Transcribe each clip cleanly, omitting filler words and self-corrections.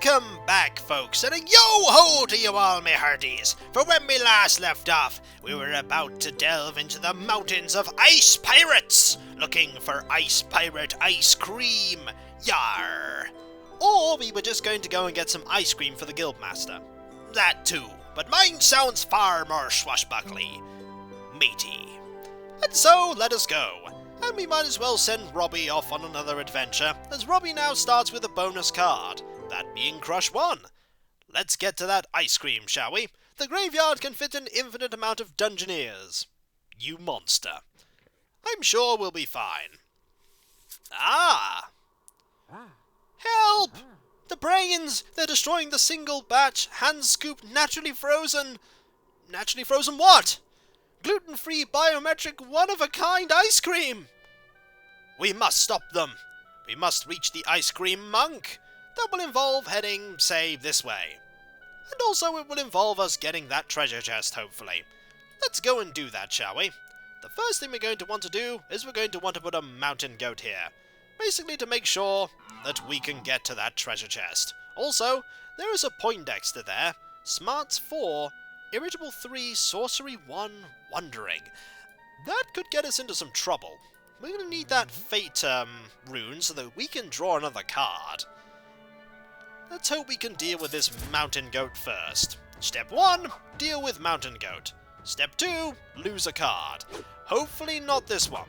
Welcome back, folks, and a yo-ho to you all, me hearties! For when we last left off, we were about to delve into the mountains of ice pirates, looking for ice pirate ice cream, yar! Or we were just going to go and get some ice cream for the guildmaster. That too, but mine sounds far more swashbuckly, meaty. And so, let us go. And we might as well send Robbie off on another adventure, as Robbie now starts with a bonus card, that being Crush 1. Let's get to that ice cream, shall we? The graveyard can fit an infinite amount of dungeoneers. You monster. I'm sure we'll be fine. Help! The brains! They're destroying the single batch, hand-scooped, naturally frozen... Naturally frozen what? Gluten-free, biometric, one-of-a-kind ice cream! We must stop them. We must reach the ice cream monk. That will involve heading, say, this way. And also it will involve us getting that treasure chest, hopefully. Let's go and do that, shall we? The first thing we're going to want to do is we're going to want to put a mountain goat here. Basically to make sure that we can get to that treasure chest. Also, there is a Poindexter there. Smarts 4, Irritable 3, Sorcery 1, Wondering. That could get us into some trouble. We're going to need that Fate rune so that we can draw another card. Let's hope we can deal with this mountain goat first. Step 1, deal with mountain goat. Step 2, lose a card. Hopefully not this one.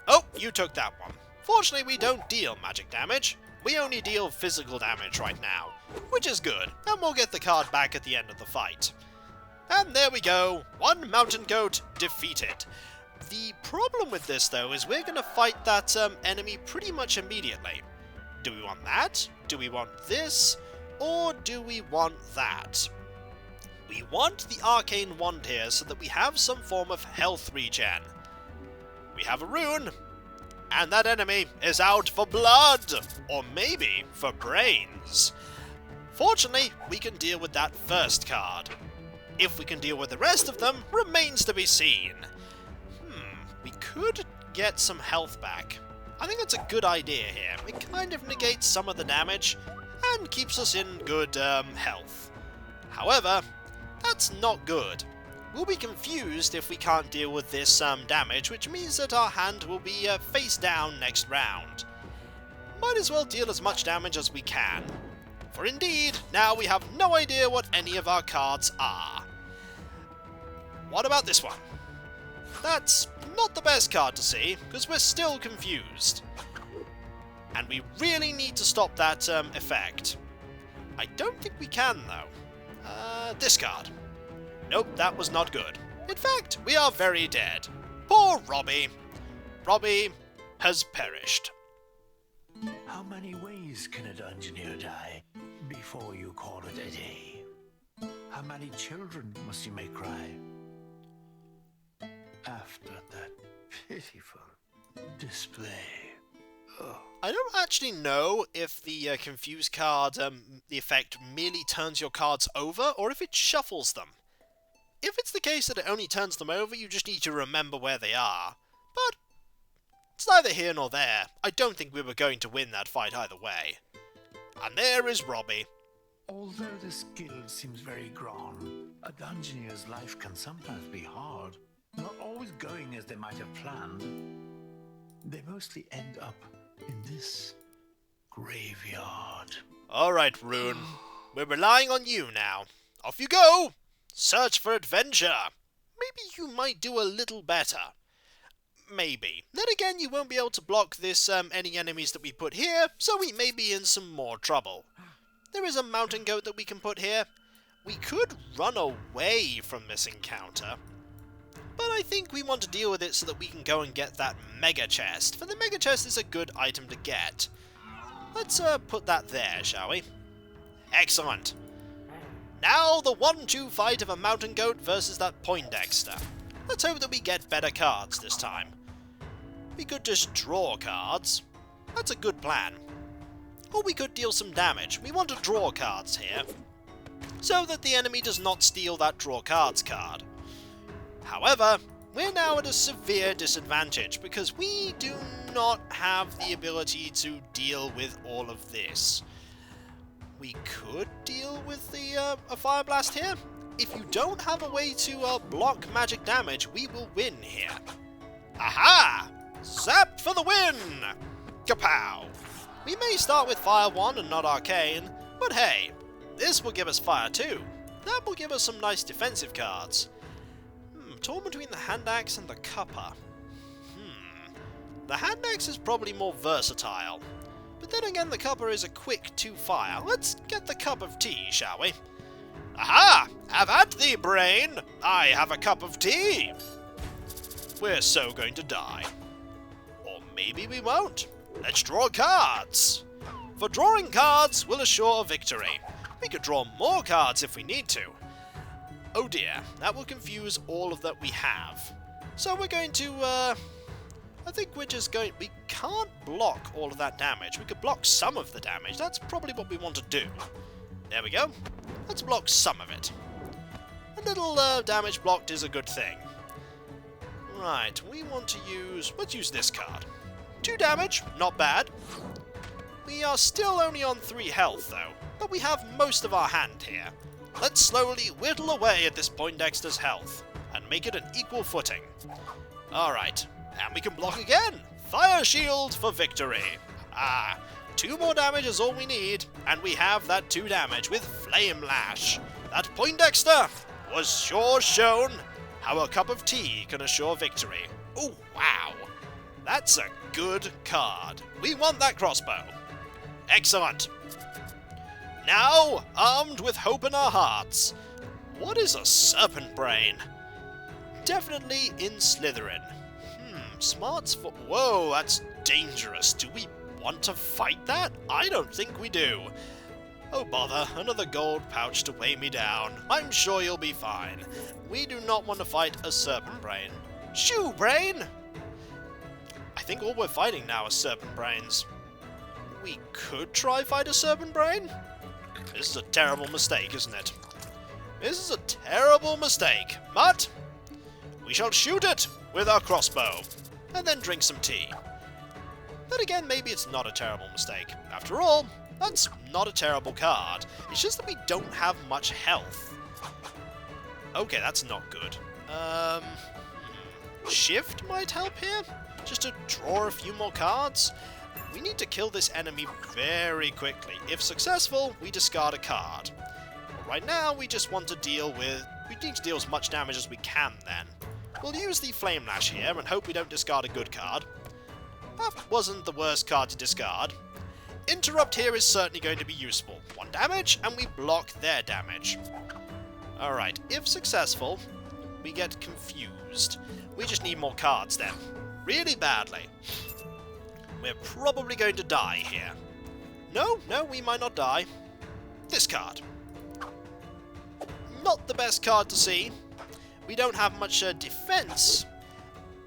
Oh, you took that one. Fortunately, we don't deal magic damage. We only deal physical damage right now, which is good, and we'll get the card back at the end of the fight. And there we go, one mountain goat defeated. The problem with this, though, is we're going to fight that enemy pretty much immediately. Do we want that? Do we want this? Or do we want that? We want the arcane wand here so that we have some form of health regen. We have a rune, and that enemy is out for blood, or maybe for brains. Fortunately, we can deal with that first card. If we can deal with the rest of them, remains to be seen. We could get some health back. I think that's a good idea here. It kind of negates some of the damage, and keeps us in good health. However, that's not good. We'll be confused if we can't deal with this damage, which means that our hand will be face down next round. Might as well deal as much damage as we can. For indeed, now we have no idea what any of our cards are. What about this one? That's not the best card to see, because we're still confused. And we really need to stop that effect. I don't think we can, though. Discard. Nope, that was not good. In fact, we are very dead. Poor Robbie. Robbie has perished. How many ways can a dungeoneer die before you call it a day? How many children must you make cry after that pitiful display? Oh. I don't actually know if the confused card, the effect merely turns your cards over, or if it shuffles them. If it's the case that it only turns them over, you just need to remember where they are. But it's neither here nor there. I don't think we were going to win that fight either way. And there is Robbie. Although this guild seems very grand, a dungeoneer's life can sometimes be hard. Not always going as they might have planned. They mostly end up in this graveyard. Alright, Rune. We're relying on you now. Off you go! Search for adventure. Maybe you might do a little better. Maybe. Then again, you won't be able to block this any enemies that we put here, so we may be in some more trouble. There is a mountain goat that we can put here. We could run away from this encounter, but I think we want to deal with it so that we can go and get that mega chest, for the mega chest is a good item to get. Let's put that there, shall we? Excellent. Now the 1-2 fight of a mountain goat versus that Poindexter. Let's hope that we get better cards this time. We could just draw cards. That's a good plan. Or we could deal some damage. We want to draw cards here, so that the enemy does not steal that draw cards card. However, we're now at a severe disadvantage, because we do not have the ability to deal with all of this. we could deal with a fire blast here. If you don't have a way to block magic damage, we will win here. Aha! Zap for the win! Kapow! We may start with Fire 1 and not Arcane, but hey, this will give us Fire 2. That will give us some nice defensive cards. Torn between the Hand Axe and the Cuppa. The Hand Axe is probably more versatile. But then again, the Cuppa is a quick 2-fire. Let's get the cup of tea, shall we? Aha! Have at thee, brain! I have a cup of tea! We're so going to die. Or maybe we won't. Let's draw cards! For drawing cards will assure victory. We could draw more cards if we need to. Oh dear, that will confuse all of that we have. So we're going to, I think we're just going... We can't block all of that damage. We could block some of the damage. That's probably what we want to do. There we go. Let's block some of it. A little damage blocked is a good thing. Right, we want to use... Let's use this card. 2 damage, not bad. We are still only on 3 health, though. But we have most of our hand here. Let's slowly whittle away at this Poindexter's health, and make it an equal footing. Alright, and we can block again! Fire Shield for victory! 2 more damage is all we need, and we have that 2 damage with Flame Lash. That Poindexter was sure shown how a cup of tea can assure victory. Oh, wow! That's a good card. We want that crossbow. Excellent! Now, armed with hope in our hearts. What is a serpent brain? Definitely in Slytherin. Smarts for... Whoa, that's dangerous. Do we want to fight that? I don't think we do. Oh bother, another gold pouch to weigh me down. I'm sure you'll be fine. We do not want to fight a serpent brain. Shoo, brain! I think all we're fighting now are serpent brains. We could try fight a serpent brain? This is a terrible mistake, isn't it? This is a terrible mistake, but we shall shoot it with our crossbow, and then drink some tea. Then again, maybe it's not a terrible mistake. After all, that's not a terrible card. It's just that we don't have much health. Okay, that's not good. Shift might help here? Just to draw a few more cards? We need to kill this enemy very quickly. If successful, we discard a card. But right now, we just want to deal with... We need to deal as much damage as we can, then. We'll use the Flame Lash here and hope we don't discard a good card. That wasn't the worst card to discard. Interrupt here is certainly going to be useful. 1 damage, and we block their damage. Alright, if successful, we get confused. We just need more cards, then. Really badly. We're probably going to die here. No, we might not die. This card. Not the best card to see. We don't have much defense,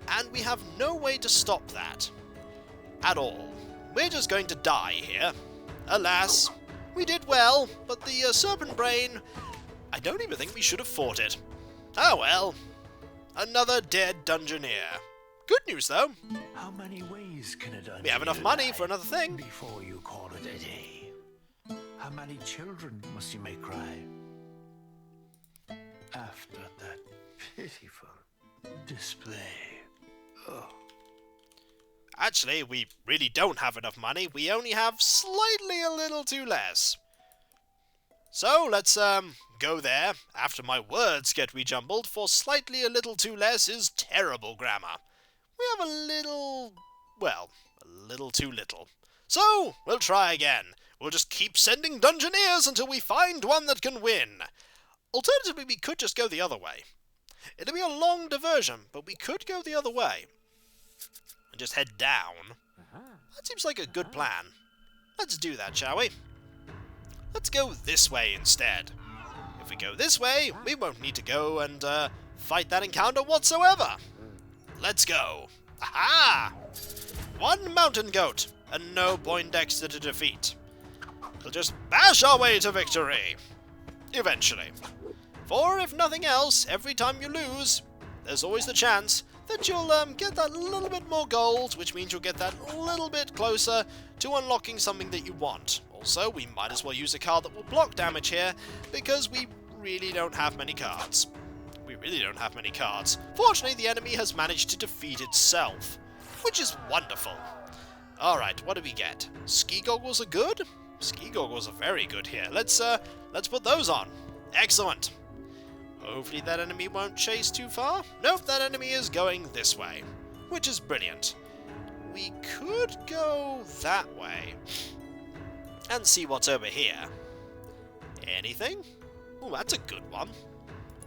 and we have no way to stop that. At all. We're just going to die here. Alas, we did well, but the Serpent Brain, I don't even think we should have fought it. Oh well. Another dead Dungeoneer. Good news, though. How many ways can a dungeon We have enough money for another thing. Before you call it a day? How many children must you make cry? After that pitiful display. Oh. Actually, we really don't have enough money. We only have slightly a little too less. So, let's, go there, after my words get rejumbled, for slightly a little too less is terrible grammar. We have a little... well, a little too little. So, we'll try again. We'll just keep sending Dungeoneers until we find one that can win. Alternatively, we could just go the other way. It'll be a long diversion, but we could go the other way. And just head down. That seems like a good plan. Let's do that, shall we? Let's go this way instead. If we go this way, we won't need to go and fight that encounter whatsoever. Let's go. Aha! 1 mountain goat, and no Poindexter to defeat. We'll just bash our way to victory. Eventually. For if nothing else, every time you lose, there's always the chance that you'll get that little bit more gold, which means you'll get that little bit closer to unlocking something that you want, Also, we might as well use a card that will block damage here, because we really don't have many cards. We really don't have many cards. Fortunately, the enemy has managed to defeat itself, which is wonderful. Alright, what do we get? Ski goggles are good? Ski goggles are very good here. Let's put those on. Excellent. Hopefully that enemy won't chase too far. Nope, that enemy is going this way, which is brilliant. We could go that way and see what's over here. Anything? Oh, that's a good one.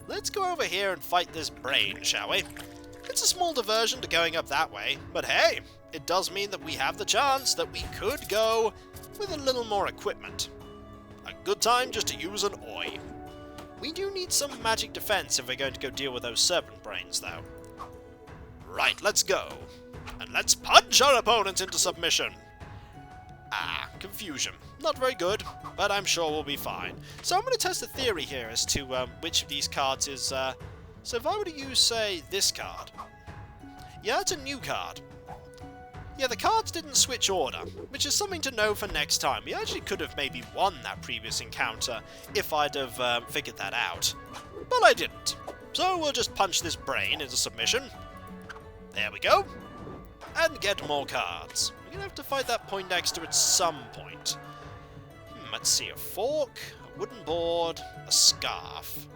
Let's go over here and fight this brain, shall we? It's a small diversion to going up that way, but hey, it does mean that we have the chance that we could go with a little more equipment. A good time just to use an Oi. We do need some magic defense if we're going to go deal with those serpent brains, though. Right, let's go. And let's punch our opponents into submission. Ah, confusion. Not very good, but I'm sure we'll be fine. So I'm going to test a theory here as to which of these cards is... So if I were to use, say, this card... Yeah, it's a new card. Yeah, the cards didn't switch order, which is something to know for next time. We actually could have maybe won that previous encounter if I'd have figured that out. But I didn't. So we'll just punch this brain into submission. There we go. And get more cards. We're going to have to fight that Poindexter at some point. Let's see, a fork, a wooden board, a scarf.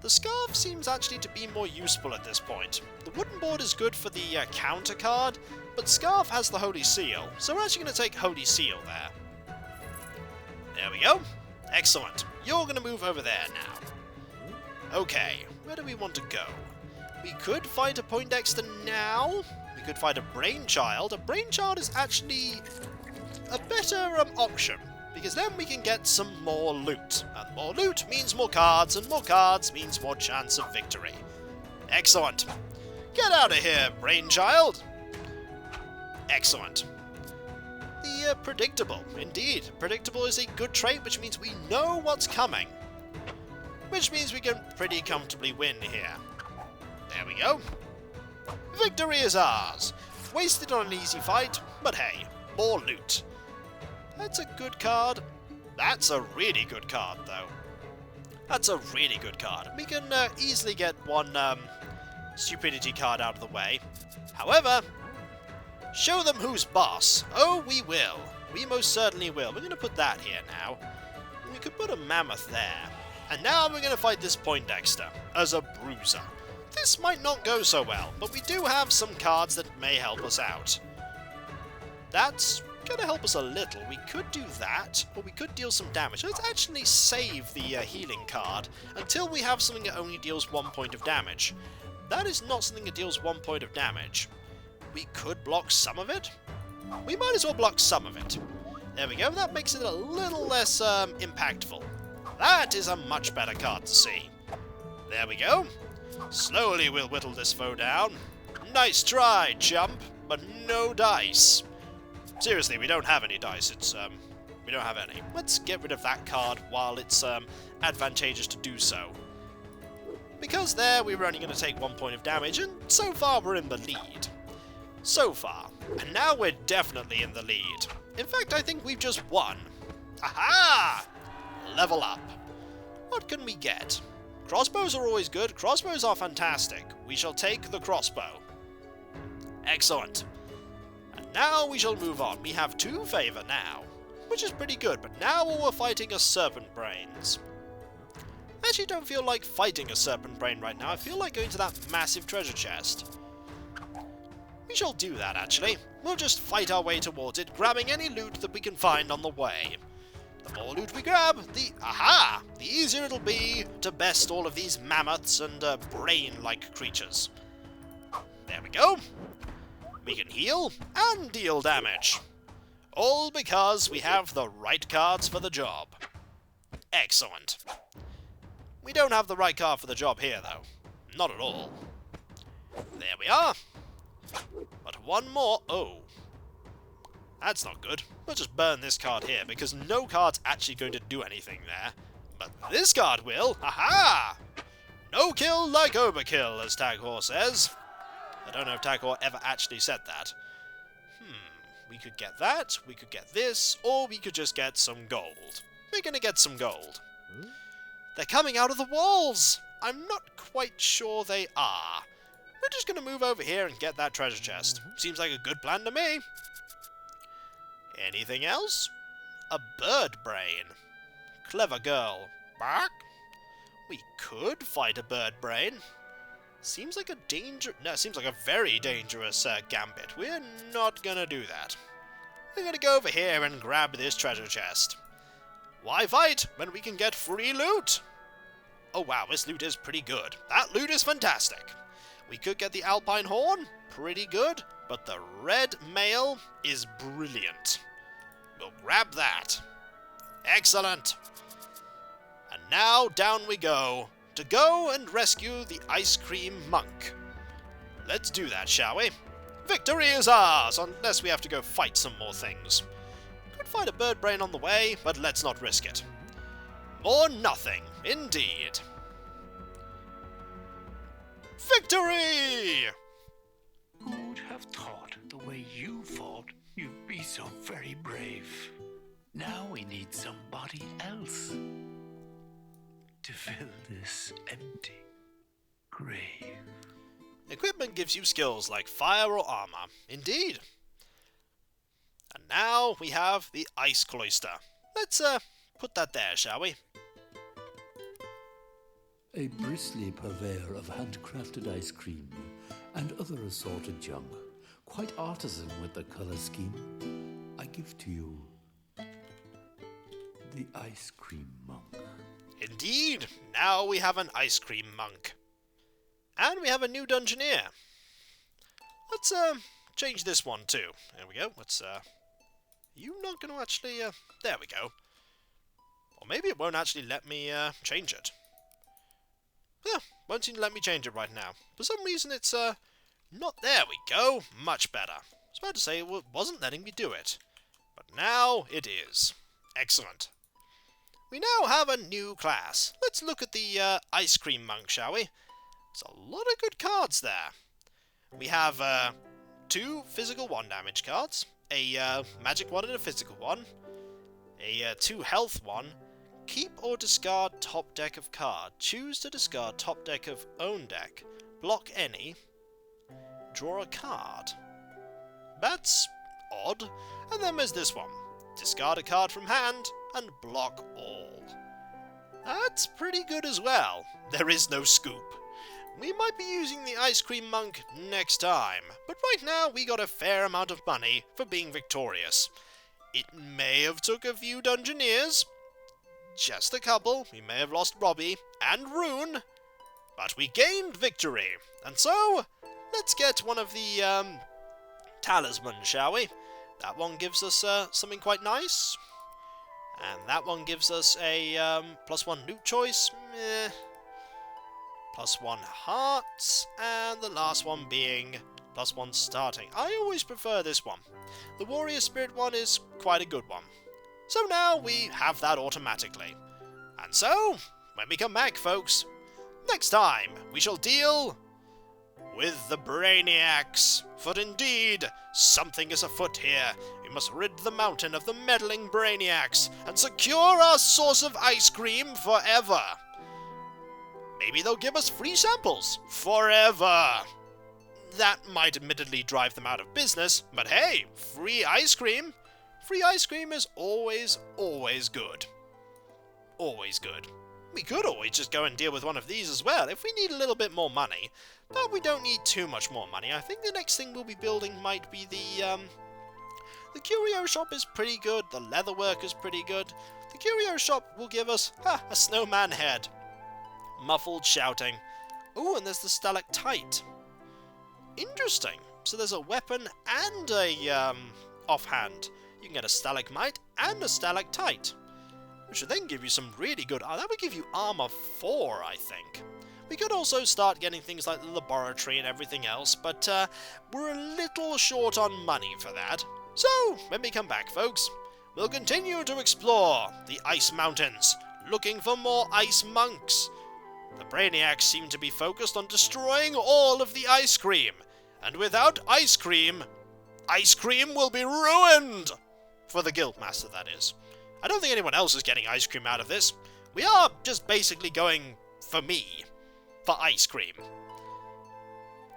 The scarf seems actually to be more useful at this point. The wooden board is good for the counter card, but scarf has the Holy Seal, so we're actually going to take Holy Seal there. There we go. Excellent. You're going to move over there now. Okay, where do we want to go? We could fight a Poindexter now. We could fight a Brainchild. A Brainchild is actually a better option, because then we can get some more loot. And more loot means more cards, and more cards means more chance of victory. Excellent. Get out of here, Brainchild. Excellent. The predictable. Indeed. Predictable is a good trait, which means we know what's coming. Which means we can pretty comfortably win here. There we go. Victory is ours. Wasted on an easy fight, but hey, more loot. That's a good card. That's a really good card, though. That's a really good card. We can easily get one stupidity card out of the way. However, show them who's boss. Oh, we will. We most certainly will. We're going to put that here now. We could put a mammoth there. And now we're going to fight this Poindexter as a bruiser. This might not go so well, but we do have some cards that may help us out. That's going to help us a little. We could do that, or we could deal some damage. Let's actually save the healing card until we have something that only deals 1 point of damage. That is not something that deals 1 point of damage. We could block some of it. We might as well block some of it. There we go. That makes it a little less impactful. That is a much better card to see. There we go. Slowly we'll whittle this foe down. Nice try, chump, but no dice. Seriously, we don't have any dice. We don't have any. Let's get rid of that card while it's advantageous to do so. Because there, we were only going to take 1 point of damage, and so far we're in the lead. So far. And now we're definitely in the lead. In fact, I think we've just won. Aha! Level up. What can we get? Crossbows are always good. Crossbows are fantastic. We shall take the crossbow. Excellent. And now we shall move on. We have 2 favor now, which is pretty good, but now we're fighting a serpent brains. I actually don't feel like fighting a serpent brain right now. I feel like going to that massive treasure chest. We shall do that, actually. We'll just fight our way towards it, grabbing any loot that we can find on the way. The more loot we grab, the easier it'll be to best all of these mammoths and brain-like creatures. There we go. We can heal and deal damage. All because we have the right cards for the job. Excellent. We don't have the right card for the job here, though. Not at all. There we are. But one more. Oh. That's not good. We'll just burn this card here, because no card's actually going to do anything there. But this card will. Aha! No kill like overkill, as Taghor says. I don't know if Taghor ever actually said that. We could get that, we could get this, or we could just get some gold. We're gonna get some gold. They're coming out of the walls! I'm not quite sure they are. We're just gonna move over here and get that treasure chest. Seems like a good plan to me. Anything else? A bird brain. Clever girl. Bark? We could fight a bird brain. Seems like seems like a very dangerous gambit. We're not gonna do that. We're gonna go over here and grab this treasure chest. Why fight when we can get free loot? Oh wow, this loot is pretty good. That loot is fantastic. We could get the Alpine Horn, pretty good, but the red mail is brilliant. We'll grab that. Excellent. And now down we go, to go and rescue the Ice Cream Monk. Let's do that, shall we? Victory is ours, unless we have to go fight some more things. Could find a bird brain on the way, but let's not risk it. Or nothing, indeed. Victory! Who would have thought the way you fought, you'd be so very brave? Now we need somebody else to fill this empty grave. Equipment gives you skills like fire or armor. Indeed. And now we have the Ice Cloister. Let's put that there, shall we? A bristly purveyor of handcrafted ice cream and other assorted junk, quite artisan with the colour scheme, I give to you the Ice Cream Monk. Indeed, now we have an Ice Cream Monk. And we have a new Dungeoneer. Let's change this one too. There we go. Let's you not going to actually there we go. Or maybe it won't actually let me change it. Yeah, won't seem to let me change it right now. For some reason it's not. There we go. Much better. I was about to say it wasn't letting me do it. But now it is. Excellent. We now have a new class. Let's look at the Ice Cream Monk, shall we? There's a lot of good cards there. We have 2 physical 1 damage cards, a magic 1 and a physical 1, a 2 health 1, keep or discard top deck of card, choose to discard top deck of own deck, block any, draw a card. That's odd. And then there's this one, discard a card from hand and block all. That's pretty good as well. There is no scoop. We might be using the Ice Cream Monk next time, but right now we got a fair amount of money for being victorious. It may have took a few Dungeoneers, just a couple. We may have lost Robbie and Rune, but we gained victory. And so, let's get one of the talismans, shall we? That one gives us something quite nice. And that one gives us a +1 loot choice. +1 hearts. And the last one being +1 starting. I always prefer this one. The Warrior Spirit one is quite a good one. So now we have that automatically. And so, when we come back, folks, next time we shall deal with the Brainiacs. For indeed, something is afoot here. We must rid the mountain of the meddling Brainiacs and secure our source of ice cream forever. Maybe they'll give us free samples forever. That might admittedly drive them out of business, but hey, free ice cream. Free ice cream is always good. Always good. We could always just go and deal with one of these as well if we need a little bit more money. But we don't need too much more money. I think the next thing we'll be building might be the curio shop is pretty good. The leatherwork is pretty good. The curio shop will give us a snowman head. Muffled shouting. Ooh, and there's the stalactite. Interesting. So there's a weapon and a offhand. You can get a stalagmite and a stalactite, which should then give you some really good. That would give you armor 4, I think. We could also start getting things like the laboratory and everything else, but we're a little short on money for that. So, when we come back, folks, we'll continue to explore the Ice Mountains, looking for more ice monks. The Brainiacs seem to be focused on destroying all of the ice cream, and without ice cream, Ice cream will be ruined! For the guildmaster, that is. I don't think anyone else is getting ice cream out of this. We are just basically going for me. For ice cream.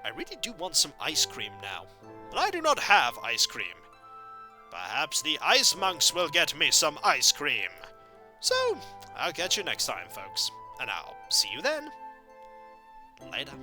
I really do want some ice cream now. But I do not have ice cream. Perhaps the ice monks will get me some ice cream. So, I'll catch you next time, folks. And I'll see you then. Later.